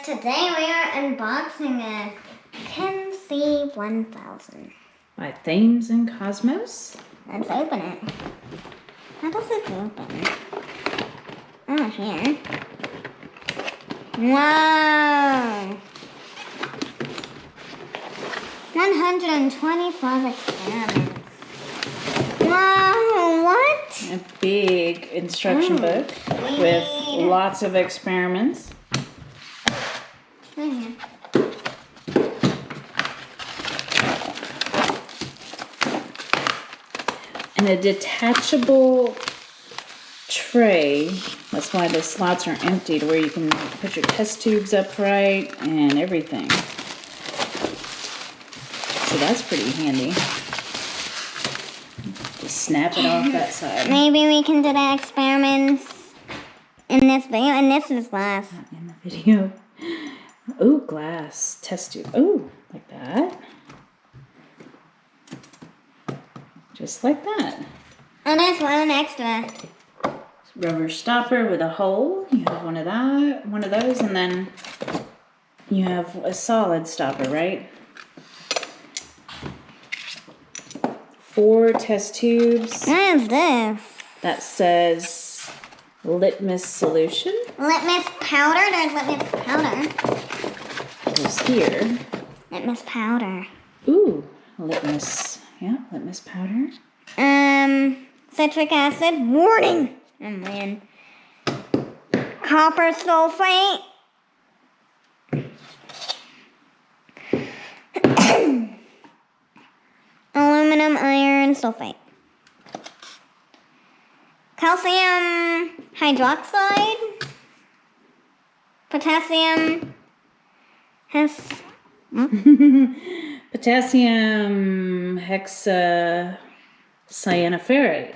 today we are unboxing a Chem C1000 by Thames and Kosmos. Let's open it. How does it open? Oh, here. Wow! 125 experiments. Wow, what? A big instruction book with lots of experiments. Mhm. And a detachable tray. That's why the slots are empty, to where you can put your test tubes upright and everything. So that's pretty handy. Just snap it off that side. Maybe we can do the experiments in this video, and this is glass. In the video. Oh, glass test tube. Oh, like that. Just like that. And there's one extra. Rubber stopper with a hole. You have one of those, and then you have a solid stopper, right? 4 test tubes. What is this? That says litmus solution. Litmus powder? There's litmus powder. Goes here. Litmus powder. Ooh, litmus. Yeah, litmus powder. Citric acid. Warning! Oh man. Copper sulfate. Aluminum iron sulfate. Calcium hydroxide. Potassium Potassium hexacyanophrate.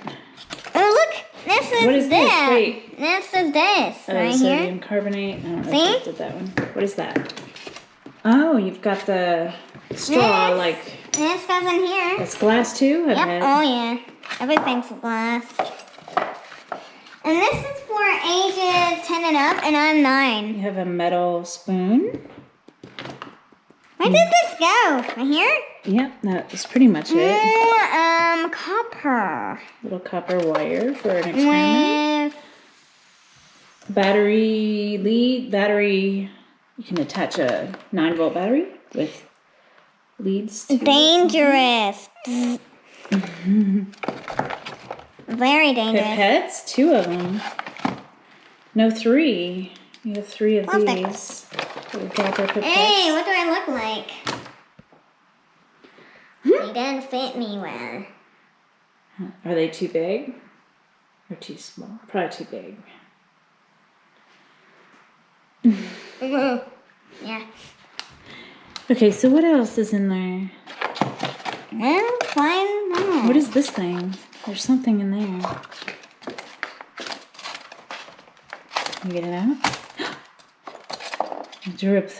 Oh look! This is What is this? Wait. This is this right sodium here. carbonate. I don't know See? if I did that one. What is that? Oh, you've got the straw, This. like. This goes in here. That's glass too? Yep. Oh yeah. Everything's glass. And this is for ages 10 and up, and I'm 9. You have a metal spoon. Where did this go? Right here? Yep, that's pretty much it. Copper. Little copper wire for an experiment. Battery lead. Battery. You can attach a 9-volt battery with leads to Dangerous. Very dangerous. pipettes. 2 of them. No, 3. You have 3 of Plastic. these. Little dropper pipettes. Hey, what do I look like? They don't fit me well. Are they too big or too small? Probably too big. Yeah. Okay, so what else is in there? Well, find out. What is this thing? There's something in there. You get it out? Drip.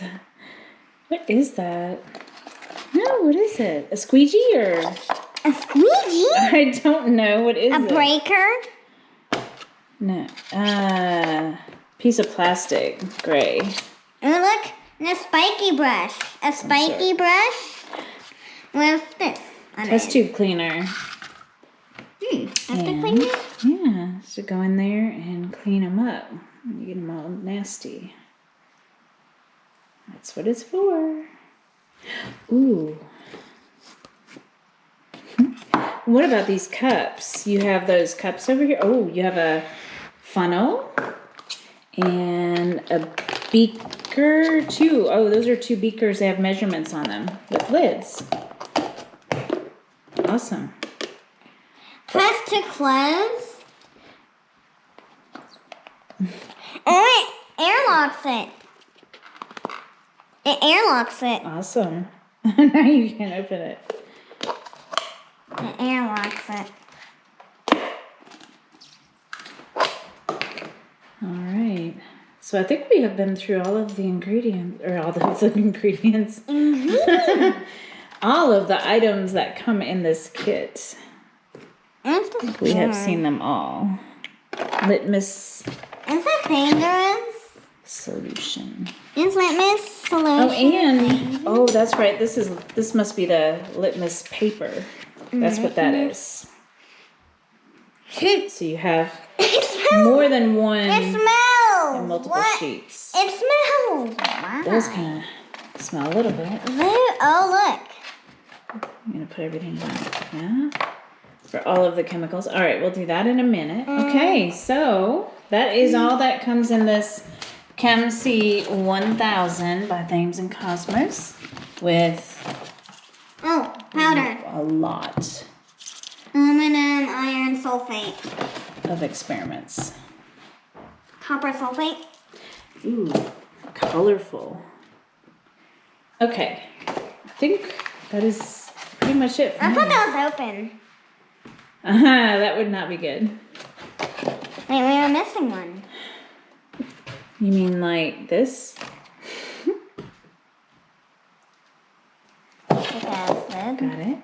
What is that? No, what is it? A squeegee or? A squeegee? I don't know. What is A it? breaker? No. Piece of plastic. Gray. Oh, look. And a spiky brush. A spiky brush with this on Test it. tube cleaner. That's the And, cleaner? yeah, so go in there and clean them up. You get them all nasty. That's what it's for. Ooh. What about these cups? You have those cups over here. Oh, you have a funnel and a beaker too. Oh, those are 2 beakers. They have measurements on them with lids. Awesome. Press to close. Oh, it airlocks it. It airlocks it. Awesome. Now you can open it. It airlocks it. All right. So I think we have been through all of the ingredients, or all of the ingredients. All of the items that come in this kit. We have seen them all. Litmus Is that dangerous? solution. It's litmus solution. Oh, and oh, that's right. This must be the litmus paper. That's what that is. So you have more than one It smells. and multiple What? sheets. It smells. Wow. It does kind of smell a little bit. Oh, look. I'm gonna put everything back. Yeah. For all of the chemicals. All right, we'll do that in a minute. Okay, so that is all that comes in this Chem C1000 by Thames and Kosmos with Powder. a lot Aluminum iron sulfate. of experiments. Copper sulfate. Ooh, colorful. Okay, I think that is pretty much it for I me. thought that was open. That would not be good. Wait, we were missing one. You mean like this? Citric acid. Got it.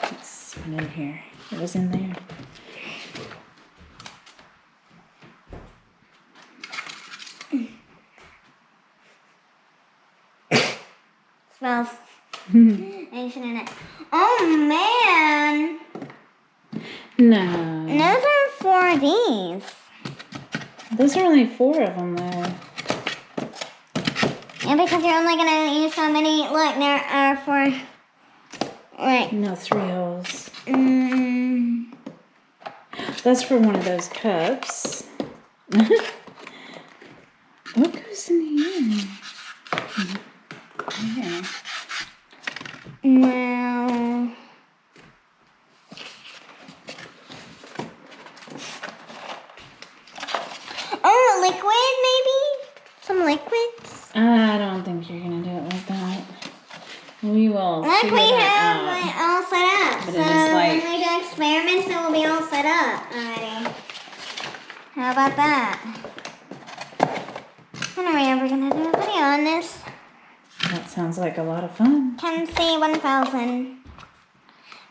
Let's see one in here. It was in there. Smells ancient in it. Oh man! No. Those are 4 of these. Those are only 4 of them though. Yeah, because you're only gonna use so many. Look, there are 4. Wait. No, 3 holes. Mm. That's for one of those cups. What goes in here? Yeah. No. Oh, liquid maybe? Some liquids? I don't think you're gonna do it like that. We will Like figure we that have out. it all set up. But So it is like- when we do experiments, it will be all set up already. How about that? When are we ever gonna do a video on this? That sounds like a lot of fun. Chem C1000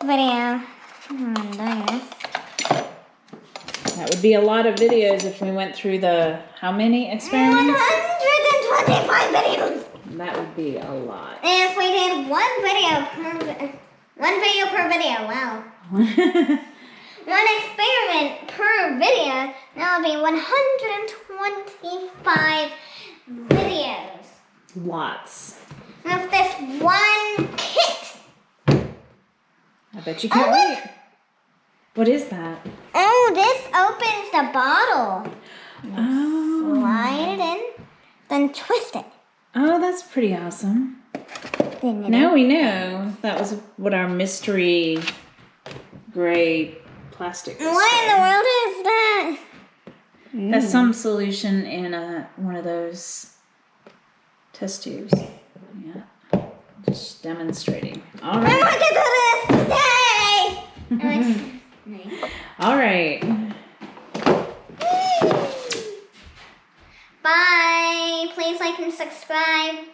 video on this. That would be a lot of videos if we went through the how many experiments? 125 videos. That would be a lot. If we did one video per video, wow. One experiment per video, that would be 125 videos. Lots. With this one kit. I bet you can't Oh, wait. What is that? Oh, this opens the bottle. Oh. Slide it in, then twist it. Oh, that's pretty awesome. Then you Now we know that was what our mystery gray plastic was. What in the world is that? That's some solution in one of those test tubes. Yeah. Just demonstrating. All I right. want to do this today. All right. Bye. Please like and subscribe.